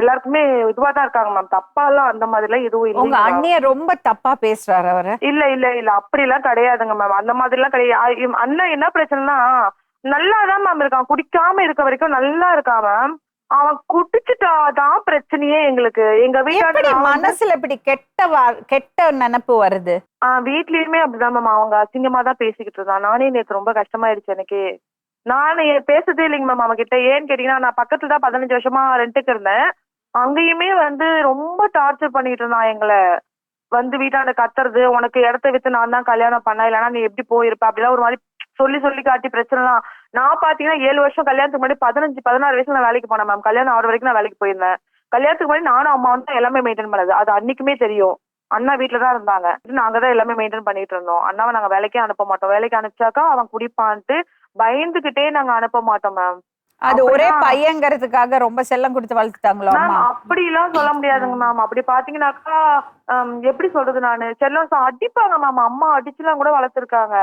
எல்லாருக்குமே இதுவா தான் இருக்காங்க மேம். தப்பாலாம் அந்த மாதிரிலாம் எதுவும் உங்க இல்லைங்க மேம். அண்ணிய ரொம்ப தப்பா பேசுறாரு அவரு. இல்ல இல்ல இல்ல அப்படிலாம் கிடையாதுங்க மேம். அந்த மாதிரிலாம் கிடையாது. அண்ணன் என்ன பிரச்சனைனா நல்லாதான் மேம் இருக்கான். குடிக்காம இருக்க வரைக்கும் நல்லா இருக்கான் மேம். அவன் குடிச்சிட்டா தான் பிரச்சனையே எங்களுக்கு. எங்க வீட்டாண்ட எப்படி நான் வந்து மனசுல இப்படி கெட்ட நினைப்பு வருது? வீட்லயுமே அப்படிதான் மேம். அவங்க அசிங்கமா தான் பேசிக்கிட்டு இருந்தான். நானே நேத்து ரொம்ப கஷ்டமாயிடுச்சு எனக்கு. நானு பேசுறதே இல்லைங்க மேம் அவன்கிட்ட. ஏன்னு கேட்டீங்கன்னா, நான் பக்கத்துல தான் 15 வருஷமா ரென்ட்டுக்கு இருந்தேன். அங்கேயுமே வந்து ரொம்ப டார்ச்சர் பண்ணிட்டு இருந்தான் எங்கள. வந்து வீட்டாண்ட கத்துறது, "உனக்கு இடத்த வித்து நான் தான் கல்யாணம் பண்ணேன். இல்லன்னா நீ எப்படி போயிருப்ப?" அப்படிலாம் ஒரு மாரி சொல்லி சொல்லி காட்டி பிரச்சனைலாம். நான் பார்த்தீங்கன்னா 7 வருஷம் கல்யாணத்துக்கு முன்னாடி 15, 16 வயசுல நான் வேலைக்கு போனேன் மேம். கல்யாணம் ஆகுற வரைக்கும் நான் வேலைக்கு போயிருந்தேன். கல்யாணத்துக்கு முன்னாடி நானும் அம்மாவும் தான் எல்லாமே மெயின்டெயின் பண்ணது. அது அன்னைக்குமே தெரியும். அண்ணா வீட்ல தான் இருந்தாங்க. நாங்க தான் எல்லாமே மெயின்டெயின் பண்ணிட்டு இருந்தோம். அண்ணாவ நாங்க வேலைக்கே அனுப்ப மாட்டோம். வேலைக்கு அனுப்பிச்சாக்கா அவன் குடிப்பான்ட்டு பயந்துகிட்டே நாங்க அனுப்ப மாட்டோம் மேம். அது ஒரே அப்படிதான் பையங்கிறதுக்காக ரொம்ப செல்லம் கொடுத்து வளர்த்துட்டாங்களோ மேம். அம்மா? அப்படிலாம் சொல்ல முடியாதுங்க மேம். அப்படி பாத்தீங்கன்னாக்கா, எப்படி சொல்றது நானு? செல்லம் அடிப்பாங்க மேம். அம்மா அடிச்சுலாம் கூட வளர்த்துருக்காங்க.